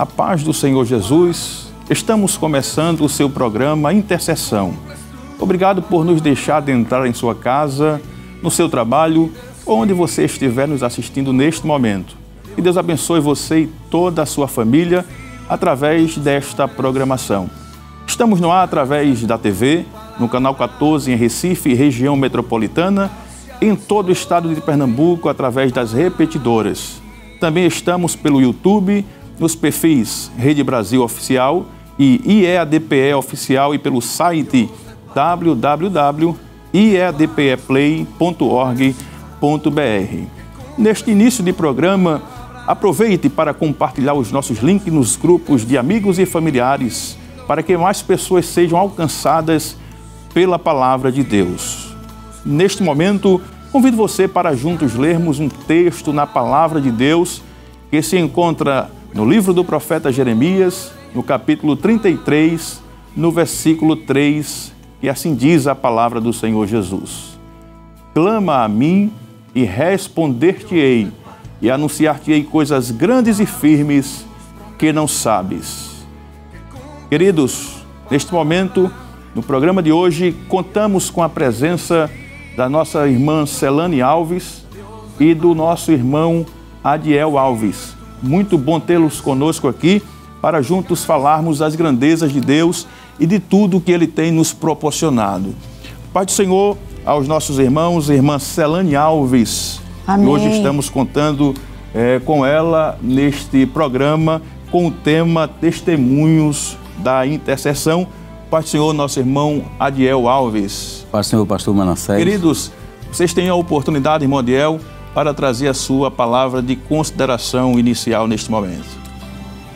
A paz do Senhor Jesus. Estamos começando o seu programa Intercessão. Obrigado por nos deixar entrar em sua casa, no seu trabalho, onde você estiver nos assistindo neste momento. Que Deus abençoe você e toda a sua família através desta programação. Estamos no ar através da TV, no canal 14 em Recife, região metropolitana, em todo o estado de Pernambuco, através das repetidoras. Também estamos pelo YouTube, nos perfis Rede Brasil Oficial e IEADPE Oficial e pelo site www.iedpeplay.org.br. Neste início de programa, aproveite para compartilhar os nossos links nos grupos de amigos e familiares, para que mais pessoas sejam alcançadas pela palavra de Deus. Neste momento, convido você para juntos lermos um texto na palavra de Deus que se encontra no livro do profeta Jeremias, no capítulo 33, no versículo 3, e assim diz a palavra do Senhor Jesus. Clama a mim e responder-te-ei, e anunciar-te-ei coisas grandes e firmes que não sabes. Queridos, neste momento, no programa de hoje, contamos com a presença da nossa irmã Celane Alves e do nosso irmão Adiel Alves. Muito bom tê-los conosco aqui para juntos falarmos das grandezas de Deus e de tudo que Ele tem nos proporcionado. Pai do Senhor, aos nossos irmãos e irmã Celane Alves. Amém. E hoje estamos contando com ela neste programa com o tema Testemunhos da Intercessão. Pai do Senhor, nosso irmão Adiel Alves. Pai do Senhor, pastor Manassés. Queridos, vocês têm a oportunidade, irmão Adiel, para trazer a sua palavra de consideração inicial neste momento.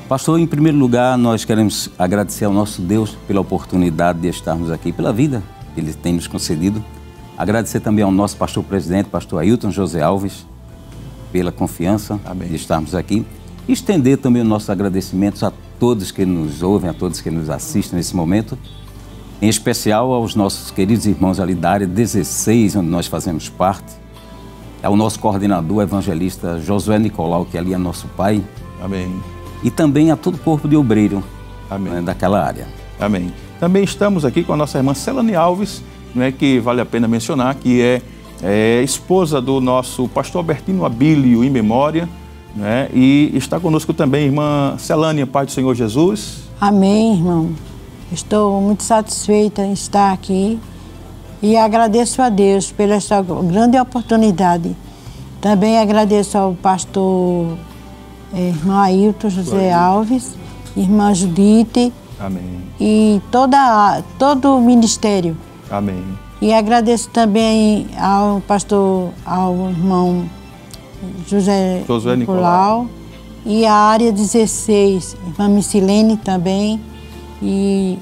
Pastor, em primeiro lugar, nós queremos agradecer ao nosso Deus pela oportunidade de estarmos aqui, pela vida que Ele tem nos concedido. Agradecer também ao nosso pastor presidente, pastor Ailton José Alves, pela confiança Amém. De estarmos aqui. E estender também os nossos agradecimentos a todos que nos ouvem, a todos que nos assistem nesse momento, em especial aos nossos queridos irmãos ali da área 16, onde nós fazemos parte, ao nosso coordenador evangelista Josué Nicolau, que ali é nosso pai. Amém. E também a todo o corpo de obreiro. Amém. Daquela área. Amém. Também estamos aqui com a nossa irmã Celane Alves, que vale a pena mencionar, que é esposa do nosso pastor Albertino Abílio, em memória, e está conosco também irmã Celane, Pai do Senhor Jesus. Amém, irmão. Estou muito satisfeita em estar aqui e agradeço a Deus pela essa grande oportunidade. Também agradeço ao pastor irmão Ailton José Alves, irmã Judite. Amém. E todo o ministério. Amém. E agradeço também ao irmão Josué Nicolau e a área 16, irmã Micilene também, e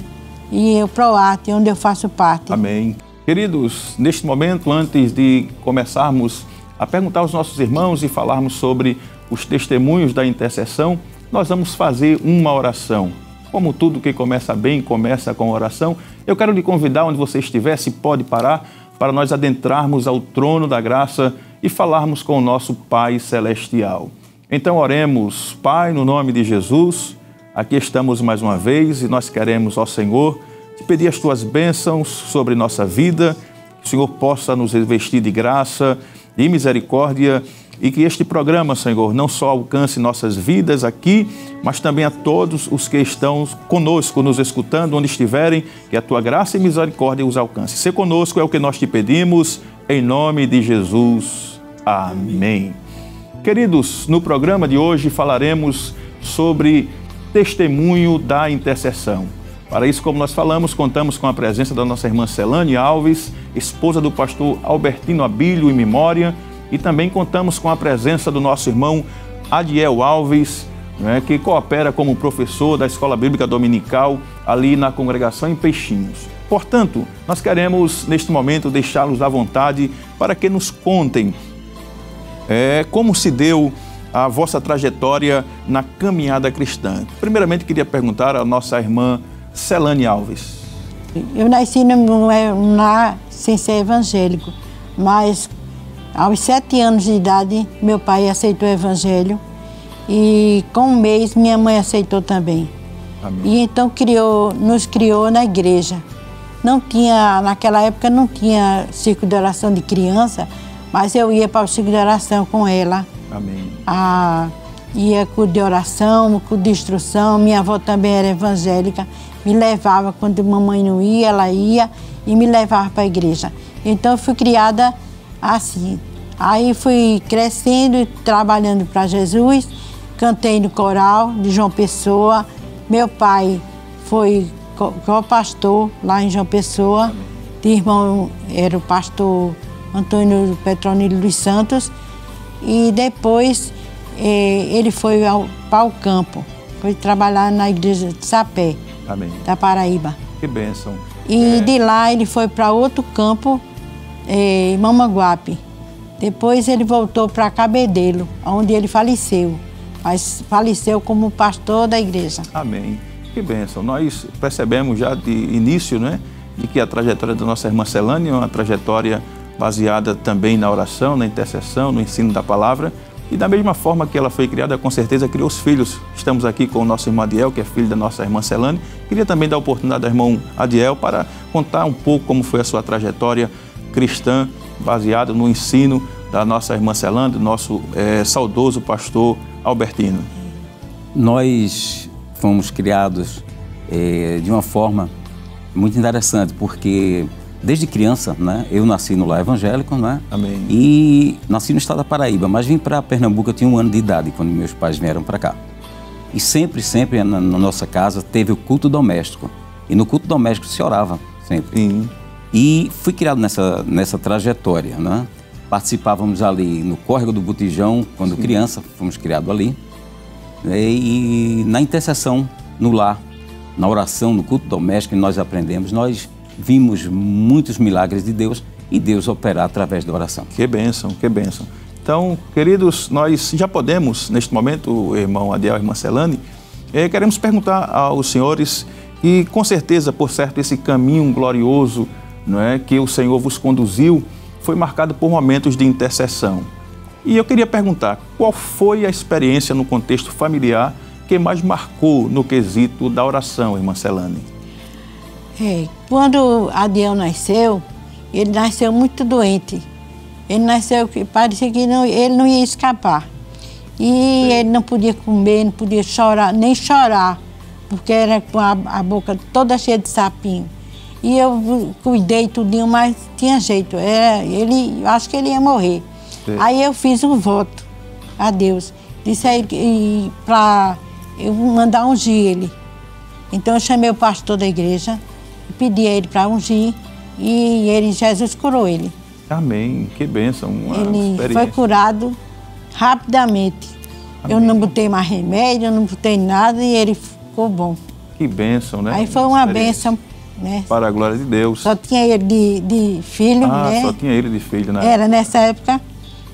o PROAT, onde eu faço parte. Amém. Queridos, neste momento, antes de começarmos a perguntar aos nossos irmãos e falarmos sobre os testemunhos da intercessão, nós vamos fazer uma oração. Como tudo que começa bem, começa com oração, eu quero lhe convidar, onde você estiver, se pode parar, para nós adentrarmos ao trono da graça e falarmos com o nosso Pai Celestial. Então oremos. Pai, no nome de Jesus, aqui estamos mais uma vez e nós queremos, ó Senhor, te pedir as tuas bênçãos sobre nossa vida, que o Senhor possa nos revestir de graça e misericórdia e que este programa, Senhor, não só alcance nossas vidas aqui, mas também a todos os que estão conosco, nos escutando, onde estiverem, que a tua graça e misericórdia os alcance. Ser conosco é o que nós te pedimos, em nome de Jesus. Amém. Queridos, no programa de hoje falaremos sobre testemunho da intercessão. Para isso, como nós falamos, contamos com a presença da nossa irmã Celane Alves, esposa do pastor Albertino Abílio, em memória, e também contamos com a presença do nosso irmão Adiel Alves, que coopera como professor da Escola Bíblica Dominical ali na congregação em Peixinhos. Portanto, nós queremos, neste momento, deixá-los à vontade para que nos contem como se deu a vossa trajetória na caminhada cristã. Primeiramente, queria perguntar à nossa irmã Celane Alves. Eu nasci num lar sem ser evangélico, mas aos 7 anos de idade, meu pai aceitou o evangelho E com um mês minha mãe aceitou também. Amém. E então nos criou na igreja. Não tinha, naquela época não tinha círculo de oração de criança, mas eu ia para o círculo de oração com ela. Amém. Ia com de oração, com de instrução. Minha avó também era evangélica, me levava quando mamãe não ia, ela ia e me levava para a igreja. Então eu fui criada assim. Aí fui crescendo e trabalhando para Jesus, cantei no coral de João Pessoa. Meu pai foi co-pastor lá em João Pessoa. De irmão era o pastor Antônio Petronilo dos Santos. E depois ele foi para o campo, foi trabalhar na igreja de Sapé, Amém. da Paraíba. Que bênção. E de lá ele foi para outro campo, Mamanguape. Depois ele voltou para Cabedelo, onde ele faleceu. Mas faleceu como pastor da igreja. Amém. Que bênção. Nós percebemos já de início, né, de que a trajetória da nossa irmã Celane é uma trajetória baseada também na oração, na intercessão, no ensino da palavra. E da mesma forma que ela foi criada, com certeza criou os filhos. Estamos aqui com o nosso irmão Adiel, que é filho da nossa irmã Celane. Queria também dar a oportunidade ao irmão Adiel para contar um pouco como foi a sua trajetória cristã, baseada no ensino da nossa irmã Celane, do nosso saudoso pastor Albertino. Nós fomos criados de uma forma muito interessante, porque desde criança, né, eu nasci no lar evangélico, né? Amém. E nasci no estado da Paraíba, mas vim para Pernambuco, eu tinha 1 ano de idade quando meus pais vieram para cá. E sempre na nossa casa teve o culto doméstico. E no culto doméstico se orava sempre. Sim. E fui criado nessa trajetória, né? Participávamos ali no Córrego do Botijão, quando criança, fomos criados ali. E na intercessão, no lar, na oração, no culto doméstico que nós aprendemos, nós vimos muitos milagres de Deus e Deus operar através da oração. Que bênção, que bênção. Então, queridos, nós já podemos, neste momento, o irmão Adiel e a irmã Celane, queremos perguntar aos senhores e, com certeza, por certo, esse caminho glorioso, não é, que o Senhor vos conduziu, foi marcado por momentos de intercessão. E eu queria perguntar, qual foi a experiência no contexto familiar que mais marcou no quesito da oração, irmã Celane? Quando Adiel nasceu, ele nasceu muito doente. Ele nasceu que parecia que ele não ia escapar. E ele não podia comer, não podia chorar, nem chorar, porque era com a boca toda cheia de sapinho. E eu cuidei tudinho, mas tinha jeito. Eu acho que ele ia morrer. Sim. Aí eu fiz um voto a Deus. Disse a ele para eu mandar ungir ele. Então eu chamei o pastor da igreja, pedi a ele para ungir e Jesus curou ele. Amém. Que bênção. Ele foi curado rapidamente. Amém. Eu não botei mais remédio, eu não botei nada e ele ficou bom. Que bênção, né? Aí foi uma bênção. Né? Para a glória de Deus. Só tinha ele de filho, né? Só tinha ele de filho, né? Era nessa época.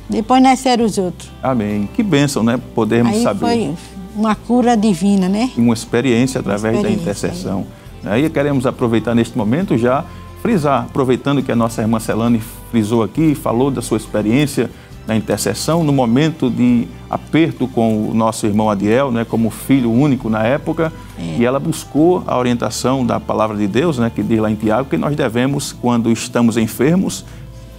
Depois nasceram os outros. Amém. Que bênção, né? Podermos aí saber. Foi uma cura divina, né? Uma experiência através da intercessão. Aí queremos aproveitar neste momento já frisar, aproveitando que a nossa irmã Celane frisou aqui, falou da sua experiência na intercessão, no momento de aperto com o nosso irmão Adiel, né, como filho único na época, e ela buscou a orientação da palavra de Deus, né, que diz lá em Tiago que nós devemos, quando estamos enfermos,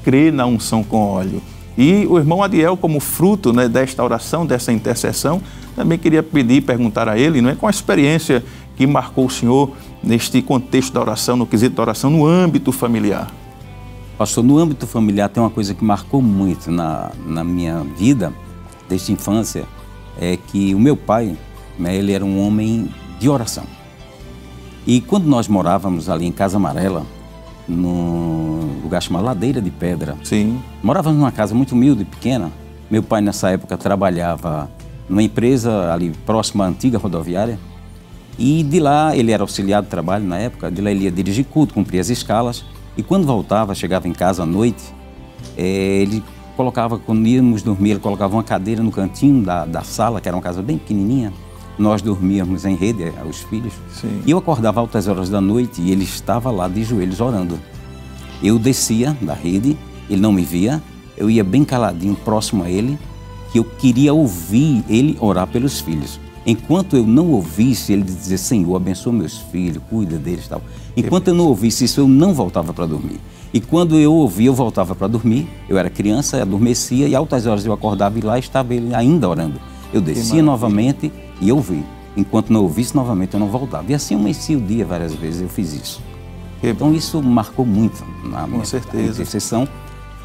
crer na unção com óleo. E o irmão Adiel, como fruto, né, desta oração, dessa intercessão, também queria perguntar a ele, não é, qual a experiência que marcou o senhor neste contexto da oração, no quesito da oração, no âmbito familiar. Pastor, no âmbito familiar tem uma coisa que marcou muito na minha vida, desde a infância, é que o meu pai, né, ele era um homem de oração. E quando nós morávamos ali em Casa Amarela, num lugar chamado Ladeira de Pedra, sim, morávamos numa casa muito humilde e pequena. Meu pai nessa época trabalhava numa empresa ali próxima à antiga rodoviária, e de lá ele era auxiliar de trabalho na época, de lá ele ia dirigir culto, cumpria as escalas. E quando voltava, chegava em casa à noite, ele colocava, quando íamos dormir, ele colocava uma cadeira no cantinho da sala, que era uma casa bem pequenininha. Nós dormíamos em rede, os filhos. Sim. E eu acordava altas horas da noite e ele estava lá de joelhos orando. Eu descia da rede, ele não me via, eu ia bem caladinho, próximo a ele, que eu queria ouvir ele orar pelos filhos. Enquanto eu não ouvisse ele dizer, Senhor, abençoa meus filhos, cuida deles e tal. Enquanto eu não ouvisse isso, eu não voltava para dormir. E quando eu ouvia, eu voltava para dormir. Eu era criança, adormecia e altas horas eu acordava e lá estava ele ainda orando. Eu descia novamente e ouvia. Enquanto não ouvisse novamente, eu não voltava. E assim eu amanhecia o dia várias vezes, eu fiz isso. Então isso marcou muito na minha intercessão,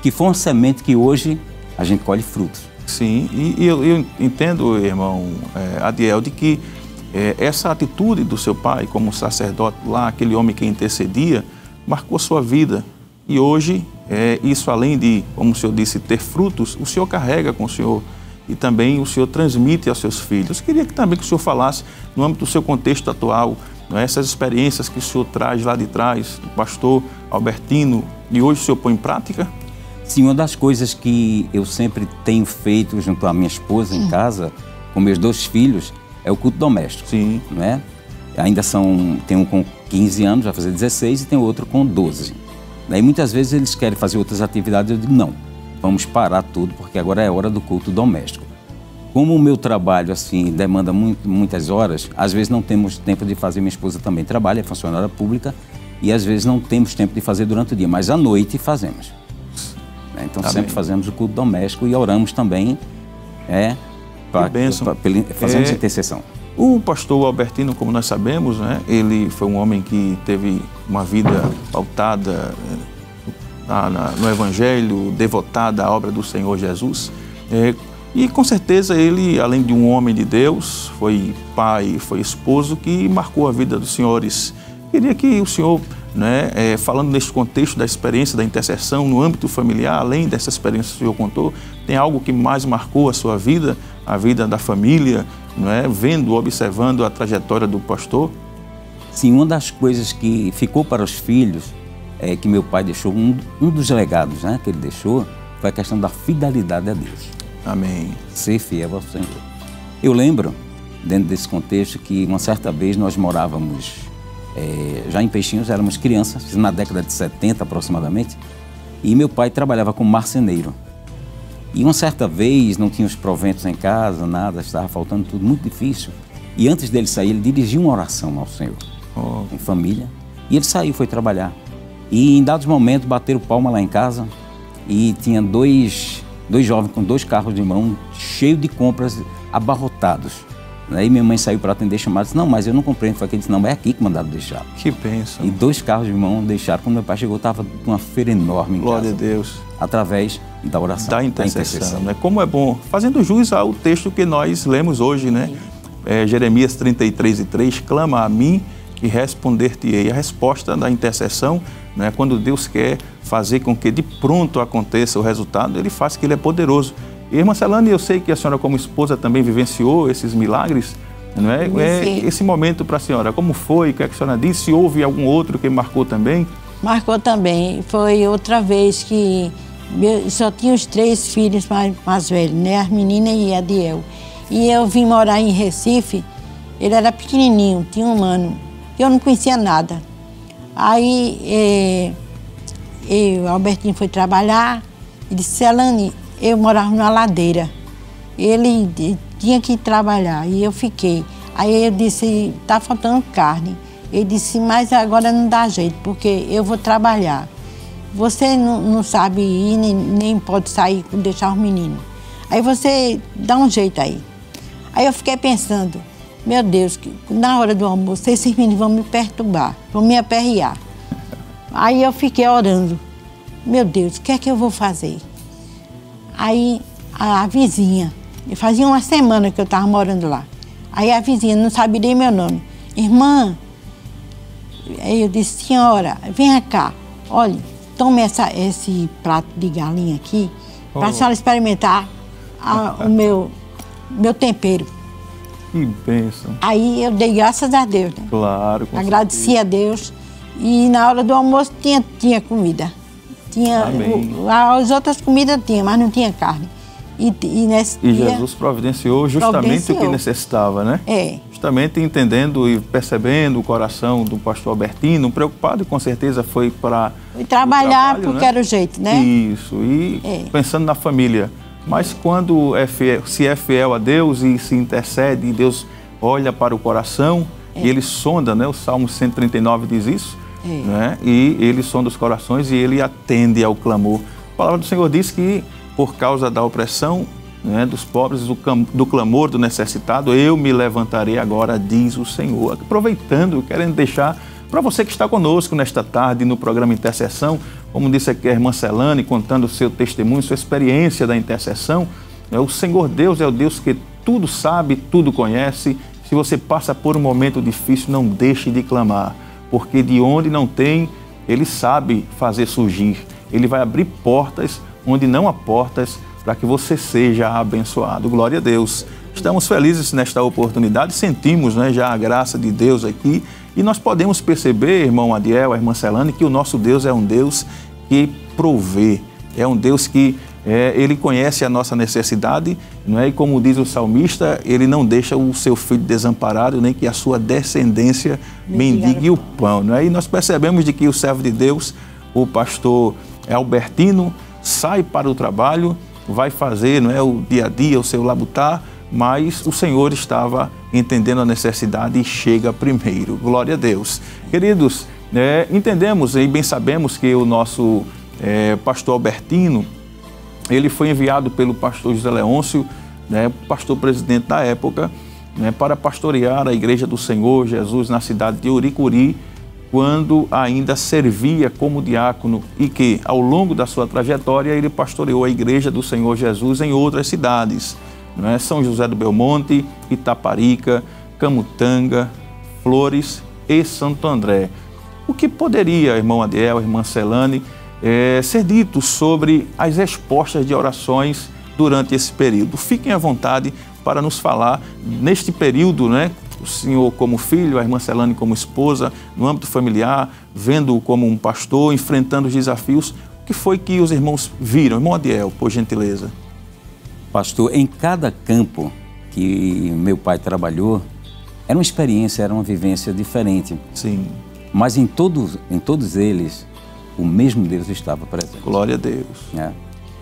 que foi uma semente que hoje a gente colhe frutos. Sim, e eu entendo, irmão Adiel, de que essa atitude do seu pai como sacerdote lá, aquele homem que intercedia, marcou sua vida. E hoje, isso além de, como o senhor disse, ter frutos, o senhor carrega com o senhor e também o senhor transmite aos seus filhos. Eu queria também que o senhor falasse, no âmbito do seu contexto atual, essas experiências que o senhor traz lá de trás, do pastor Albertino, e hoje o senhor põe em prática? Sim, uma das coisas que eu sempre tenho feito junto à minha esposa em casa, com meus 2 filhos, é o culto doméstico. Sim. Não é? Ainda tem um com 15 anos, vai fazer 16, e tem outro com 12. Daí muitas vezes eles querem fazer outras atividades, eu digo, não, vamos parar tudo, porque agora é hora do culto doméstico. Como o meu trabalho, assim, demanda muitas horas, às vezes não temos tempo de fazer, minha esposa também trabalha, é funcionária pública, e às vezes não temos tempo de fazer durante o dia, mas à noite fazemos. Então sempre fazemos o culto doméstico e oramos também, fazemos intercessão. O pastor Albertino, como nós sabemos, ele foi um homem que teve uma vida pautada no Evangelho, devotada à obra do Senhor Jesus. E com certeza ele, além de um homem de Deus, foi pai, foi esposo, que marcou a vida dos senhores. Queria que o senhor, falando neste contexto da experiência da intercessão no âmbito familiar, além dessa experiência que o senhor contou, tem algo que mais marcou a sua vida, a vida da família, vendo, observando a trajetória do pastor? Sim, uma das coisas que ficou para os filhos, que meu pai deixou, um dos legados que ele deixou, foi a questão da fidelidade a Deus. Amém. Ser fiel ao Senhor. Eu lembro, dentro desse contexto, que uma certa vez nós morávamos já em Peixinhos, éramos crianças, na década de 70 aproximadamente, e meu pai trabalhava como marceneiro. E uma certa vez não tinha os proventos em casa, nada, estava faltando tudo, muito difícil. E antes dele sair, ele dirigiu uma oração ao Senhor, em família, e ele saiu, foi trabalhar. E em dados momentos bateram palma lá em casa e tinha dois jovens com 2 carros de mão, cheios de compras, abarrotados. Aí minha mãe saiu para atender chamadas, não, mas eu não compreendo, foi que ele disse, não, é aqui que mandaram deixar. Que bênção. E 2 carros de mão deixaram, quando meu pai chegou, estava uma feira enorme em casa. Glória a Deus. Através da oração, da intercessão. Como é bom, fazendo jus ao texto que nós lemos hoje, Jeremias 33:3, clama a mim e responder-te-ei. A resposta da intercessão, quando Deus quer fazer com que de pronto aconteça o resultado, ele faz que ele é poderoso. E, irmã Celane, eu sei que a senhora como esposa também vivenciou esses milagres, esse momento para a senhora, como foi, o que a senhora disse, houve algum outro que marcou também? Marcou também, foi outra vez que só tinha os 3 filhos mais velhos, as meninas e a Adiel. E eu vim morar em Recife, ele era pequenininho, tinha 1 ano, eu não conhecia nada. Aí o Albertinho foi trabalhar e disse, Celane, eu morava numa ladeira, ele tinha que trabalhar e eu fiquei. Aí eu disse, tá faltando carne. Ele disse, mas agora não dá jeito, porque eu vou trabalhar. Você não sabe ir, nem pode sair, deixar os meninos. Aí você dá um jeito aí. Aí eu fiquei pensando, meu Deus, que na hora do almoço, esses meninos vão me perturbar, vão me aperrear. Aí eu fiquei orando, meu Deus, o que é que eu vou fazer? Aí a vizinha, fazia 1 semana que eu estava morando lá. Aí a vizinha não sabia nem meu nome. Irmã, aí eu disse, senhora, venha cá, olha, tome esse prato de galinha aqui, para a senhora experimentar o meu tempero. Que bênção. Aí eu dei graças a Deus, Claro, com agradeci certeza. a Deus. E na hora do almoço tinha comida. As outras comidas tinha, mas não tinha carne. E nesse dia, Jesus providenciou justamente o que necessitava, Justamente entendendo e percebendo o coração do pastor Albertino, preocupado e com certeza foi para trabalhar porque era o jeito, Isso, e pensando na família. mas quando se é fiel a Deus e se intercede, e Deus olha para o coração, e Ele sonda, né? O Salmo 139 diz isso, né? E Ele sonda os corações e Ele atende ao clamor. A palavra do Senhor diz que por causa da opressão, né, dos pobres, do clamor do necessitado, eu me levantarei agora, diz o Senhor. Aproveitando, querendo deixar para você que está conosco nesta tarde no programa Intercessão, como disse aqui a irmã Celane, contando o seu testemunho, sua experiência da intercessão, o Senhor Deus é o Deus que tudo sabe, tudo conhece. Se você passa por um momento difícil, não deixe de clamar, porque de onde não tem, Ele sabe fazer surgir. Ele vai abrir portas onde não há portas, para que você seja abençoado. Glória a Deus. Estamos felizes nesta oportunidade, sentimos, né, já a graça de Deus aqui, e nós podemos perceber, irmão Adiel, a irmã Celane, que o nosso Deus é um Deus que provê, é um Deus que Ele conhece a nossa necessidade, não é? E como diz o salmista, Ele não deixa o seu filho desamparado, nem que a sua descendência mendigue o pão. Não é? E nós percebemos de que o servo de Deus, o pastor Albertino, sai para o trabalho, vai fazer, não é, o dia a dia, o seu labutar, mas o Senhor estava entendendo a necessidade e chega primeiro. Glória a Deus. Queridos, entendemos e bem sabemos que o nosso pastor Albertino, ele foi enviado pelo pastor José Leôncio, né, pastor presidente da época, né, para pastorear a Igreja do Senhor Jesus na cidade de Uricuri, quando ainda servia como diácono, e que, ao longo da sua trajetória, ele pastoreou a Igreja do Senhor Jesus em outras cidades, não é? São José do Belmonte, Itaparica, Camutanga, Flores e Santo André. O que poderia, irmão Adiel, irmã Celane, ser dito sobre as respostas de orações durante esse período? Fiquem à vontade para nos falar neste período, né? O senhor como filho, a irmã Celane como esposa, no âmbito familiar, vendo-o como um pastor, enfrentando os desafios. O que foi que os irmãos viram? Irmão Adiel, por gentileza. Pastor, em cada campo que meu pai trabalhou, era uma experiência, era uma vivência diferente. Sim. Mas em todos eles, o mesmo Deus estava presente. Glória a Deus.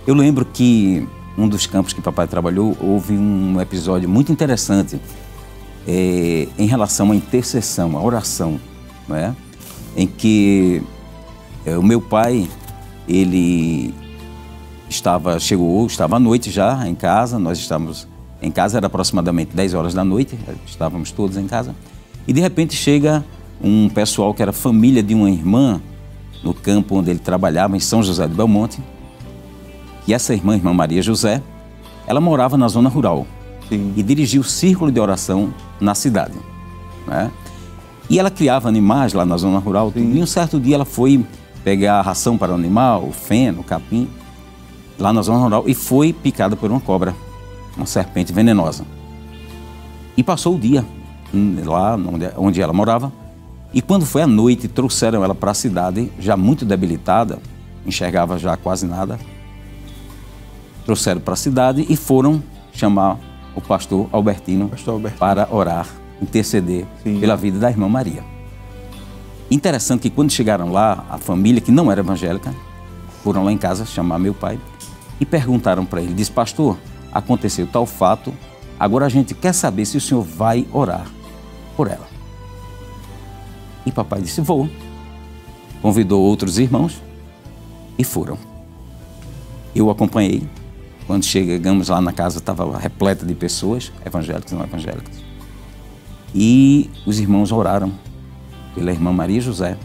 Eu lembro que um dos campos que papai trabalhou, houve um episódio muito interessante em relação à intercessão, à oração, não é? Em que o meu pai, ele estava à noite já em casa, nós estávamos em casa, era aproximadamente 10 horas da noite, estávamos todos em casa, e de repente chega um pessoal que era família de uma irmã no campo onde ele trabalhava, em São José do Belmonte, e essa irmã Maria José, ela morava na zona rural. Sim. E dirigia o círculo de oração na cidade, né? E ela criava animais lá na zona rural. E um certo dia ela foi pegar a ração para o animal, o feno, o capim, lá na zona rural, e foi picada por uma cobra, uma serpente venenosa. E passou o dia lá onde ela morava. E quando foi à noite, trouxeram ela para a cidade, já muito debilitada, enxergava já quase nada. Trouxeram para a cidade e foram chamar o pastor Albertino, para orar, interceder pela vida da irmã Maria. Interessante que quando chegaram lá, a família, que não era evangélica, foram lá em casa chamar meu pai e perguntaram para ele, diz, pastor, aconteceu tal fato, agora a gente quer saber se o senhor vai orar por ela. E papai disse, vou. Convidou outros irmãos e foram. Eu acompanhei. Quando chegamos lá na casa, estava repleta de pessoas, evangélicas e não evangélicas. E os irmãos oraram pela irmã Maria José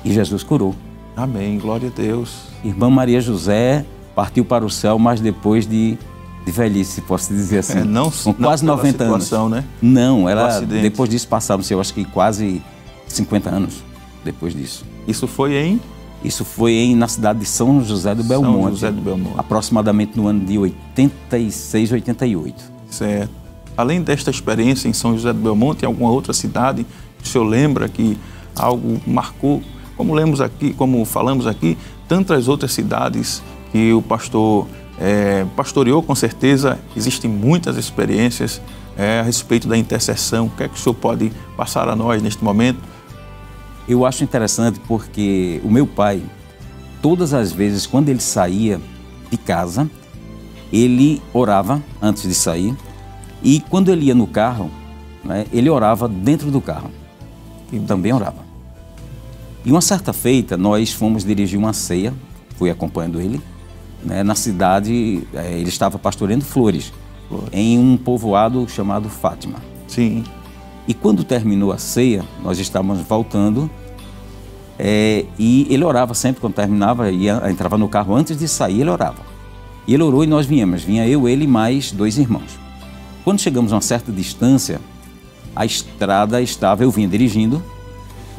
e Jesus curou. Amém, glória a Deus. Irmã Maria José partiu para o céu, mas depois de velhice, posso dizer assim. Com quase 90 anos. Né? Não, ela depois disso passaram-se, eu acho que quase 50 anos depois disso. Isso foi em? Isso foi na cidade de São José do Belmonte. São José do Belmonte. Aproximadamente no ano de 86, 88. Certo. Além desta experiência em São José do Belmonte, em alguma outra cidade, o senhor lembra que algo marcou? Como lemos aqui, como falamos aqui, tantas outras cidades que o pastor pastoreou, com certeza, existem muitas experiências a respeito da intercessão. O que é que o senhor pode passar a nós neste momento? Eu acho interessante porque o meu pai, todas as vezes, quando ele saía de casa, ele orava antes de sair e quando ele ia no carro, né, ele orava dentro do carro. E também orava. E uma certa feita, nós fomos dirigir uma ceia, fui acompanhando ele, né, na cidade, ele estava pastoreando flores, em um povoado chamado Fátima. Sim. E quando terminou a ceia, nós estávamos voltando e ele orava sempre quando terminava, entrava no carro antes de sair, ele orava. E ele orou e nós viemos, vinha eu, ele e mais 2 irmãos. Quando chegamos a uma certa distância, a estrada estava, eu vinha dirigindo,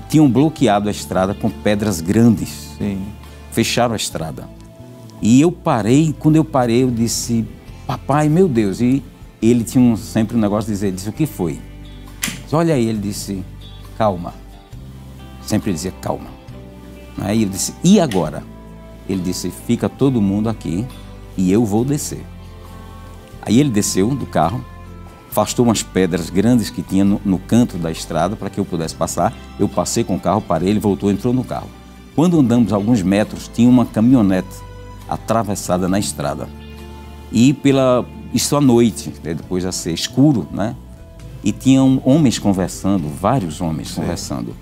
tinham bloqueado a estrada com pedras grandes. Sim. Fecharam a estrada. E eu parei, quando eu parei, eu disse, papai, meu Deus. E ele tinha sempre um negócio de dizer, disse, o que foi? Disse, olha aí, ele disse, calma. Sempre dizia, calma. Aí ele disse, e agora? Ele disse, fica todo mundo aqui e eu vou descer. Aí ele desceu do carro, afastou umas pedras grandes que tinha no canto da estrada para que eu pudesse passar. Eu passei com o carro, parei, ele voltou, entrou no carro. Quando andamos alguns metros, tinha uma caminhonete atravessada na estrada. E isso à noite, né, depois de ser escuro, né? E tinham homens conversando, vários homens conversando.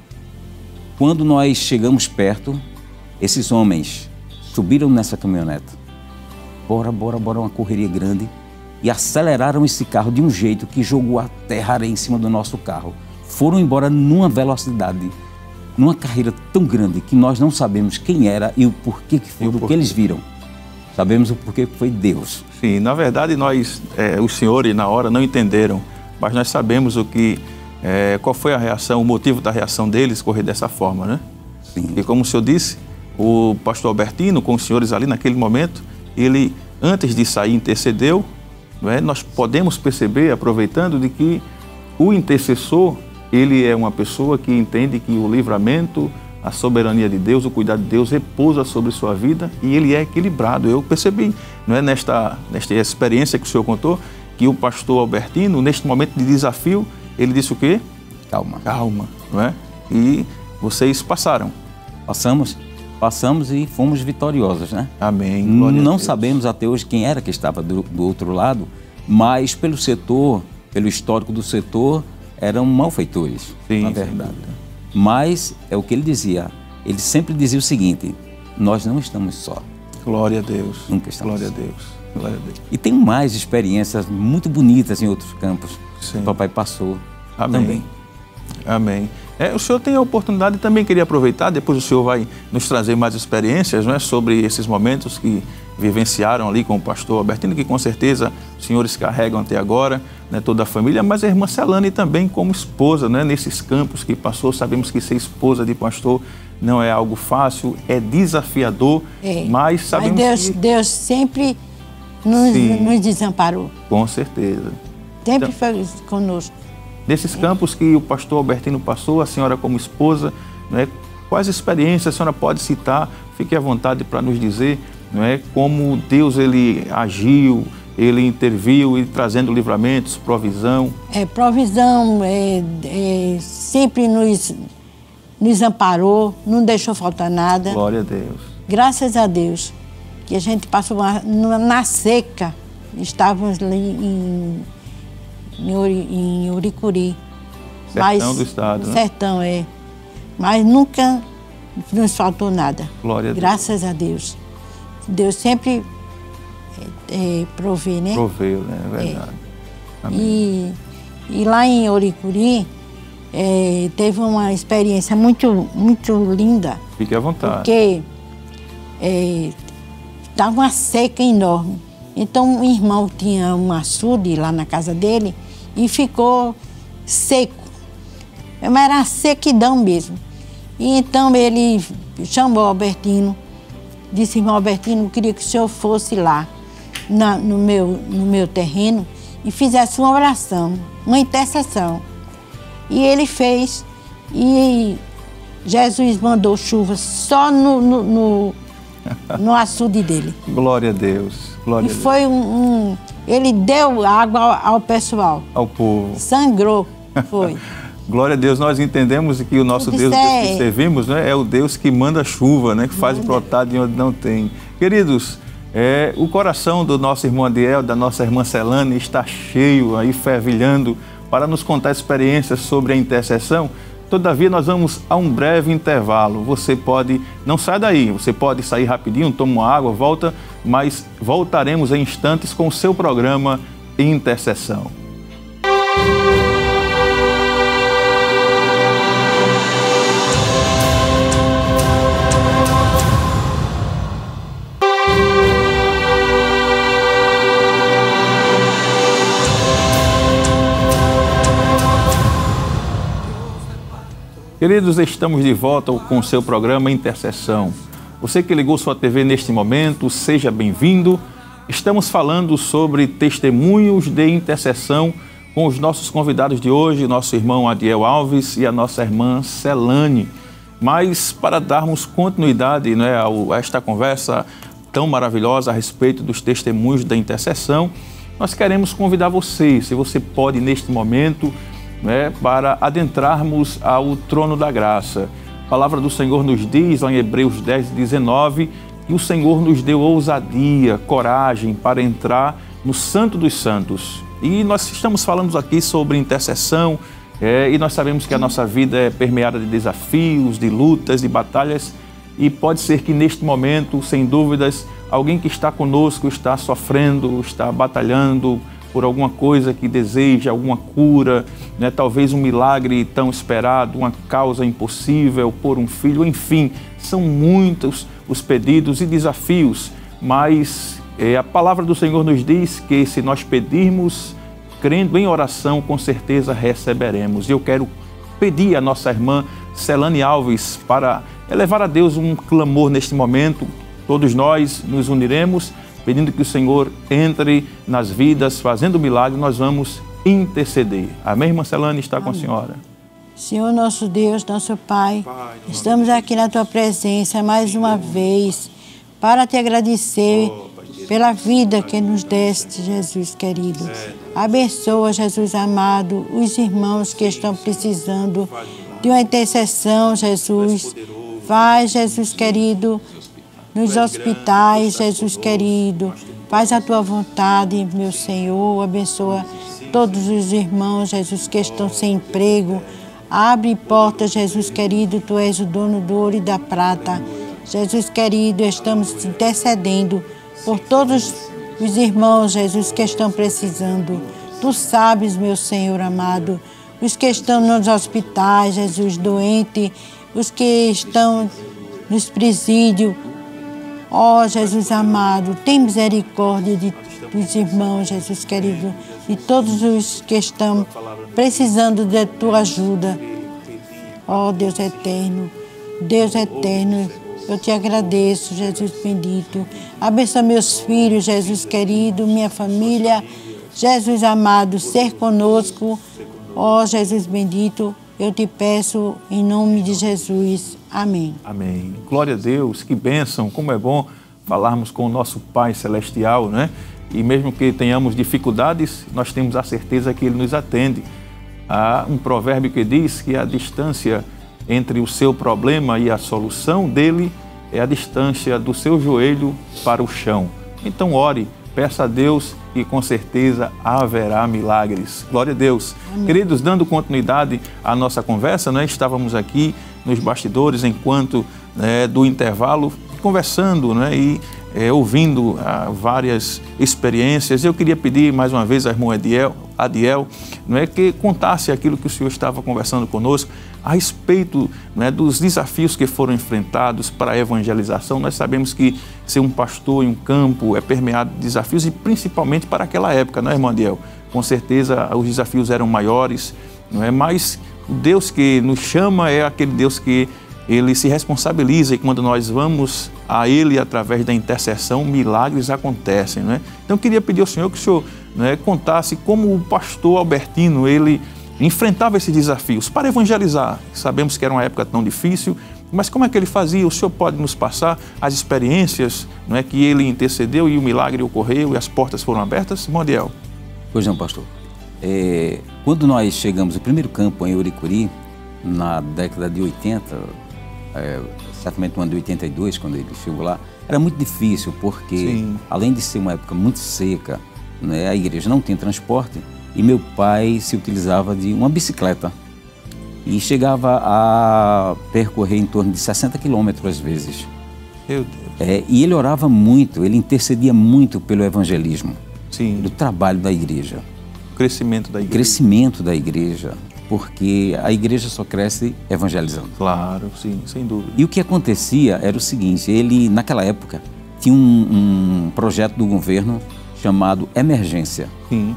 Quando nós chegamos perto, esses homens subiram nessa caminhonete. Bora, uma correria grande. E aceleraram esse carro de um jeito que jogou a terra areia em cima do nosso carro. Foram embora numa velocidade, numa carreira tão grande que nós não sabemos quem era e o porquê que foi, o que eles viram. Sabemos o porquê que foi Deus. Sim, na verdade nós, os senhores na hora não entenderam, mas nós sabemos qual foi a reação, o motivo da reação deles correr dessa forma, né? Sim. E como o senhor disse, o pastor Albertino, com os senhores ali naquele momento, ele, antes de sair, intercedeu. Não é? Nós podemos perceber, aproveitando, de que o intercessor, ele é uma pessoa que entende que o livramento, a soberania de Deus, o cuidado de Deus repousa sobre sua vida e ele é equilibrado. Eu percebi, não é, nesta experiência que o senhor contou, que o pastor Albertino, neste momento de desafio, ele disse o quê? Calma. Calma, não é? E vocês passaram. Passamos e fomos vitoriosos, né? Amém. Glória a Não Deus. sabemos até hoje quem era que estava do outro lado, mas pelo setor, pelo histórico do setor, eram malfeitores, Sim, na verdade. Mas é o que ele dizia. Ele sempre dizia o seguinte, nós não estamos só. Glória a Deus. Nunca estamos Glória a só. Deus. Glória a Deus. E tem mais experiências muito bonitas em outros campos Sim. que o papai passou. Amém. Também. Amém. O senhor tem a oportunidade, também queria aproveitar, depois o senhor vai nos trazer mais experiências, não é, sobre esses momentos que vivenciaram ali com o pastor Albertino, que com certeza os senhores carregam até agora, né, toda a família, mas a irmã Celane também como esposa, né, nesses campos que passou. Sabemos que ser esposa de pastor não é algo fácil, é desafiador, mas sabemos que... Deus sempre nos desamparou. Com certeza. Sempre foi conosco. Desses campos que o pastor Albertino passou, a senhora como esposa, não é, quais experiências a senhora pode citar? Fique à vontade para nos dizer, não é, como Deus ele agiu, ele interviu, ele trazendo livramentos, provisão. Provisão, sempre nos amparou, não deixou faltar nada. Glória a Deus. Graças a Deus que a gente passou na seca, estávamos ali em Uricuri. Sertão do estado, né? Sertão, Mas nunca nos faltou nada. Glória a Deus. Graças a Deus. Deus sempre provê, né? Proveu, né? É verdade. Amém. E lá em Uricuri, teve uma experiência muito, muito linda. Fique à vontade. Porque estava uma seca enorme. Então, o irmão tinha um açude lá na casa dele e ficou seco. Mas era sequidão mesmo. E então ele chamou o Albertino, disse, irmão Albertino, eu queria que o senhor fosse lá no meu terreno e fizesse uma oração, uma intercessão. E ele fez, e Jesus mandou chuva só no açude dele. Glória a Deus. Glória a Deus. Foi ele deu água ao pessoal. Ao povo. Sangrou, foi. Glória a Deus, nós entendemos que o nosso Deus, o Deus que servimos, né, é o Deus que manda chuva, né, que faz brotar de onde não tem. Queridos, O coração do nosso irmão Adiel, da nossa irmã Celane, está cheio, aí fervilhando, para nos contar experiências sobre a intercessão. Todavia, nós vamos a um breve intervalo. Você pode, não sai daí, você pode sair rapidinho, toma uma água, volta, mas voltaremos em instantes com o seu programa Intercessão. Queridos, estamos de volta com o seu programa Intercessão. Você que ligou sua TV neste momento, seja bem-vindo. Estamos falando sobre testemunhos de intercessão com os nossos convidados de hoje, nosso irmão Adiel Alves e a nossa irmã Celane. Mas para darmos continuidade, né, a esta conversa tão maravilhosa a respeito dos testemunhos da intercessão, nós queremos convidar você, se você pode neste momento, para adentrarmos ao trono da graça. A palavra do Senhor nos diz, lá em Hebreus 10, 19, que o Senhor nos deu ousadia, coragem para entrar no Santo dos Santos. E nós estamos falando aqui sobre intercessão, e nós sabemos que a nossa vida é permeada de desafios, de lutas, de batalhas, e pode ser que neste momento, sem dúvidas, alguém que está conosco está sofrendo, está batalhando por alguma coisa que deseja, alguma cura, talvez um milagre tão esperado, uma causa impossível, por um filho, enfim, são muitos os pedidos e desafios, mas a palavra do Senhor nos diz que se nós pedirmos, crendo em oração, com certeza receberemos. E eu quero pedir à nossa irmã Celane Alves para elevar a Deus um clamor neste momento. Todos nós nos uniremos, pedindo que o Senhor entre nas vidas, fazendo milagre, nós vamos interceder. Amém, irmã Celane? Está com a senhora. Senhor nosso Deus, nosso Pai, estamos aqui na Tua presença mais uma vez para Te agradecer pela vida que nos deste, Jesus querido. Abençoa, Jesus amado, os irmãos que estão precisando de uma intercessão, Jesus. Vai, Jesus querido, nos hospitais, Jesus querido, faz a Tua vontade, meu Senhor, abençoa todos os irmãos, Jesus, que estão sem emprego, abre portas, Jesus querido, Tu és o dono do ouro e da prata, Jesus querido, estamos intercedendo por todos os irmãos, Jesus, que estão precisando, Tu sabes, meu Senhor amado, os que estão nos hospitais, Jesus, doentes, os que estão nos presídios. Ó Jesus amado, tem misericórdia dos irmãos, Jesus querido, de todos os que estão precisando da Tua ajuda. Ó Deus eterno, eu Te agradeço, Jesus bendito. Abençoa meus filhos, Jesus querido, minha família, Jesus amado, ser conosco. Ó Jesus bendito, eu Te peço em nome de Jesus. Amém. Amém. Glória a Deus, que bênção, como é bom falarmos com o nosso Pai Celestial, né? E mesmo que tenhamos dificuldades, nós temos a certeza que Ele nos atende. Há um provérbio que diz que a distância entre o seu problema e a solução dele é a distância do seu joelho para o chão. Então ore, peça a Deus e com certeza haverá milagres. Glória a Deus. Amém. Queridos, dando continuidade à nossa conversa, nós estávamos aqui nos bastidores enquanto do intervalo, conversando e ouvindo várias experiências. Eu queria pedir mais uma vez à irmã Adiel que contasse aquilo que o senhor estava conversando conosco a respeito dos desafios que foram enfrentados para a evangelização. Nós sabemos que ser um pastor em um campo é permeado de desafios e principalmente para aquela época, não é, irmã Adiel? Com certeza os desafios eram maiores, mas o Deus que nos chama é aquele Deus que Ele se responsabiliza e quando nós vamos a Ele através da intercessão, milagres acontecem, não é? Então eu queria pedir ao Senhor que o Senhor contasse como o pastor Albertino, ele enfrentava esses desafios para evangelizar. Sabemos que era uma época tão difícil, mas como é que ele fazia? O Senhor pode nos passar as experiências que ele intercedeu e o milagre ocorreu e as portas foram abertas? Irmão Adiel. Pois não, pastor. Quando nós chegamos no primeiro campo em Uricuri, na década de 80, certamente no ano de 82, quando ele chegou lá, era muito difícil, porque além de ser uma época muito seca, né, a igreja não tinha transporte, e meu pai se utilizava de uma bicicleta. E chegava a percorrer em torno de 60 quilômetros às vezes. Meu Deus. E ele orava muito, ele intercedia muito pelo evangelismo, do trabalho da igreja. Crescimento da igreja. Crescimento da igreja, porque a igreja só cresce evangelizando. Claro, sim, sem dúvida. E o que acontecia era o seguinte, ele, naquela época, tinha um projeto do governo chamado Emergência. Sim.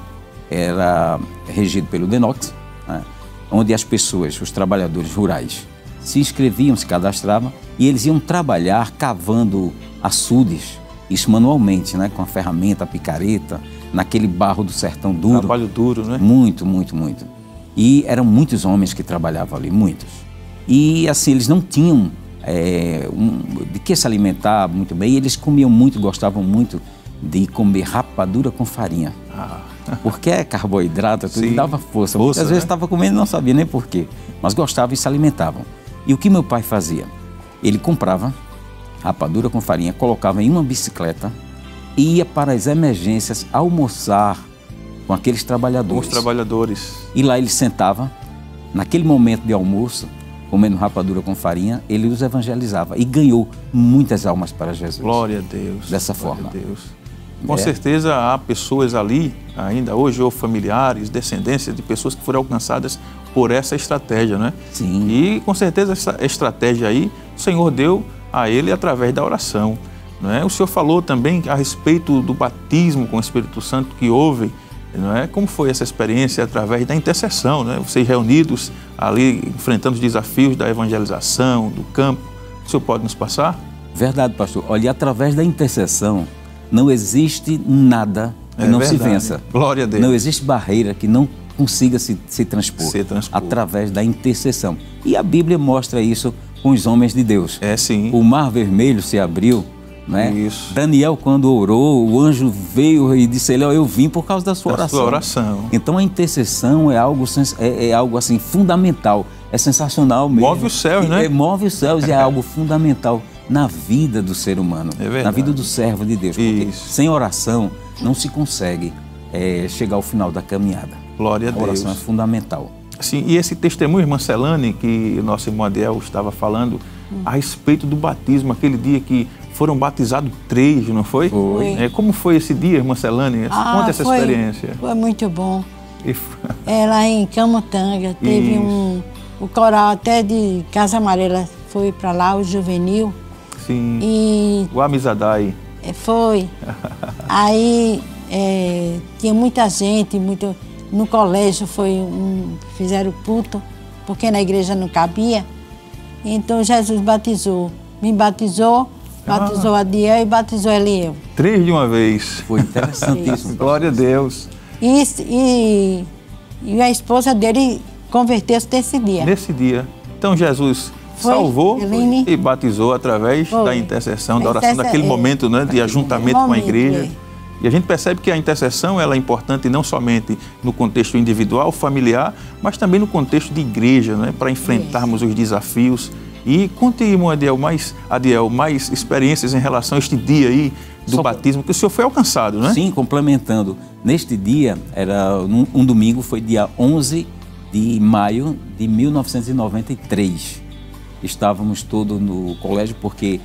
Era regido pelo DENOX, né, onde as pessoas, os trabalhadores rurais, se inscreviam, se cadastravam, e eles iam trabalhar cavando açudes, isso manualmente, né, com a ferramenta, a picareta, naquele barro do sertão duro. Trabalho duro, né? Muito, muito, muito. E eram muitos homens que trabalhavam ali, muitos. E assim, eles não tinham de que se alimentar muito bem, e eles comiam muito, gostavam muito de comer rapadura com farinha. Porque é carboidrato, tudo dava força. Muitas vezes estava comendo e não sabia nem por quê, mas gostavam e se alimentavam. E o que meu pai fazia? Ele comprava rapadura com farinha, colocava em uma bicicleta e ia para as emergências almoçar com aqueles trabalhadores. Com os trabalhadores. E lá ele sentava, naquele momento de almoço, comendo rapadura com farinha, ele os evangelizava e ganhou muitas almas para Jesus. Glória a Deus. Dessa forma. Glória a Deus. Com certeza há pessoas ali, ainda hoje, ou familiares, descendências de pessoas que foram alcançadas por essa estratégia, né? Sim. E com certeza essa estratégia aí, o Senhor deu a ele através da oração, não é? O Senhor falou também a respeito do batismo com o Espírito Santo que houve, não é? Como foi essa experiência através da intercessão, né? Vocês reunidos ali, enfrentando os desafios da evangelização, do campo. O Senhor pode nos passar? Verdade, pastor. Olha, através da intercessão, não existe nada que não se vença. Glória a Deus. Não existe barreira que não consiga se transpor. Através da intercessão. E a Bíblia mostra isso com os homens de Deus. Sim. O mar vermelho se abriu, né? Isso. Daniel, quando orou, o anjo veio e disse a ele, eu vim por causa da sua oração. Sua oração. Então a intercessão é algo assim fundamental, é sensacional mesmo. Move os céus, né? Move os céus e é algo fundamental na vida do ser humano, na vida do servo de Deus. Porque sem oração não se consegue chegar ao final da caminhada. Glória a Deus. A oração é fundamental. Sim, e esse testemunho, irmã Celane, que o nosso irmão Adiel estava falando, a respeito do batismo, aquele dia que foram batizados 3, não foi? Foi. Como foi esse dia, irmã Celane? Conta essa experiência. Foi muito bom. Lá em Camutanga, teve o coral até de Casa Amarela foi para lá, o juvenil. Sim, e o Amizadai. Foi. Aí tinha muita gente, no colégio fizeram culto, porque na igreja não cabia. Então Jesus batizou, me batizou a Adiel e batizou Eliel. 3 de uma vez. Foi interessantíssimo. Glória a Deus. E a esposa dele converteu-se nesse dia. Nesse dia. Então Jesus salvou e batizou através da intercessão, da oração, daquele momento, né, de ajuntamento com a igreja. E a gente percebe que a intercessão ela é importante não somente no contexto individual, familiar, mas também no contexto de igreja, né, para enfrentarmos os desafios. E conte, irmão Adiel, mais experiências em relação a este dia aí do batismo, que o senhor foi alcançado, né? Sim, complementando. Neste dia, era um domingo, foi dia 11 de maio de 1993. Estávamos todos no colégio porque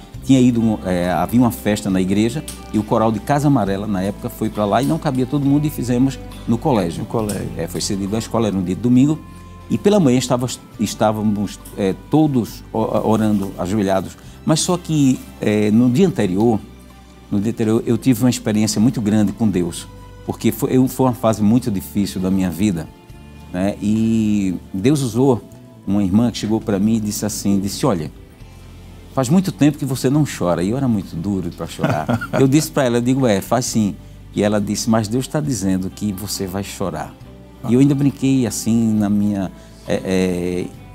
havia uma festa na igreja e o coral de Casa Amarela, na época, foi para lá e não cabia todo mundo e fizemos no colégio. No colégio. Foi cedido à escola, era um dia de domingo. E pela manhã estávamos todos orando, ajoelhados. Mas só que no dia anterior, eu tive uma experiência muito grande com Deus. Porque foi uma fase muito difícil da minha vida, né? E Deus usou uma irmã que chegou para mim e disse, olha, faz muito tempo que você não chora. E eu era muito duro para chorar. Eu disse para ela, faz sim. E ela disse, mas Deus está dizendo que você vai chorar. E eu ainda brinquei assim, na minha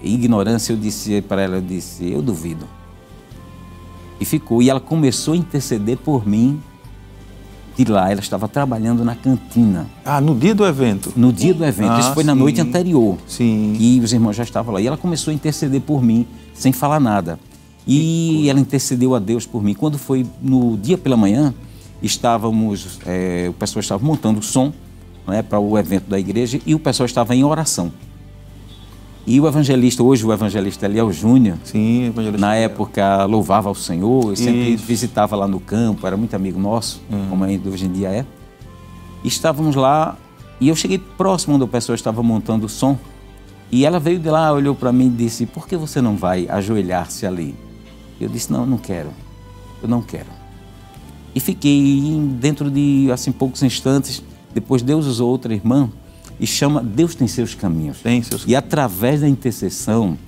ignorância, eu disse para ela, eu duvido. E ficou. E ela começou a interceder por mim. De lá, ela estava trabalhando na cantina. No dia do evento? No dia do evento. Isso foi na noite anterior. Sim. E os irmãos já estavam lá. E ela começou a interceder por mim, sem falar nada. E ela intercedeu a Deus por mim. Quando foi no dia pela manhã, o pessoal estava montando o som, né, para o evento da igreja, e o pessoal estava em oração. E o evangelista, hoje o evangelista Eliel Júnior, sim, evangelista na época louvava ao Senhor, e sempre Isso. visitava lá no campo, era muito amigo nosso, como ainda hoje em dia é. E estávamos lá, e eu cheguei próximo onde o pessoal estava montando o som, e ela veio de lá, olhou para mim e disse: por que você não vai ajoelhar-se ali? Eu disse: não, eu não quero, eu não quero. E fiquei dentro de, assim, poucos instantes. Depois Deus usou outra irmã e chama, Deus tem seus caminhos. Tem seus caminhos. E através da intercessão,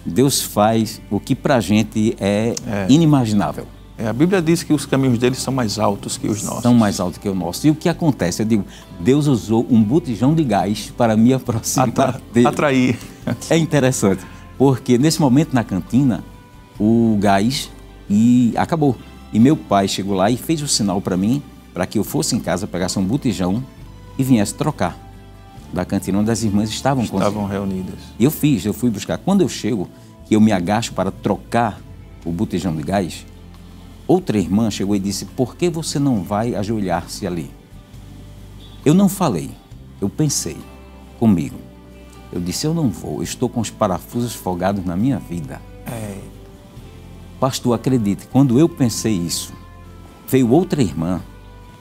Deus faz o que pra gente é inimaginável. A Bíblia diz que os caminhos deles são mais altos que os nossos. São mais altos que o nosso. E o que acontece? Eu digo, Deus usou um botijão de gás para me aproximar dele. Atrair. É interessante, porque nesse momento na cantina, o gás acabou. E meu pai chegou lá e fez o sinal para mim, para que eu fosse em casa, pegasse um botijão e viesse trocar da cantina onde as irmãs estavam reunidas. E eu fui buscar. Quando eu chego, que eu me agacho para trocar o botijão de gás, outra irmã chegou e disse: por que você não vai ajoelhar-se ali? Eu não falei, eu pensei comigo. Eu disse: eu não vou, eu estou com os parafusos folgados na minha vida. Pastor, acredite, quando eu pensei isso, veio outra irmã,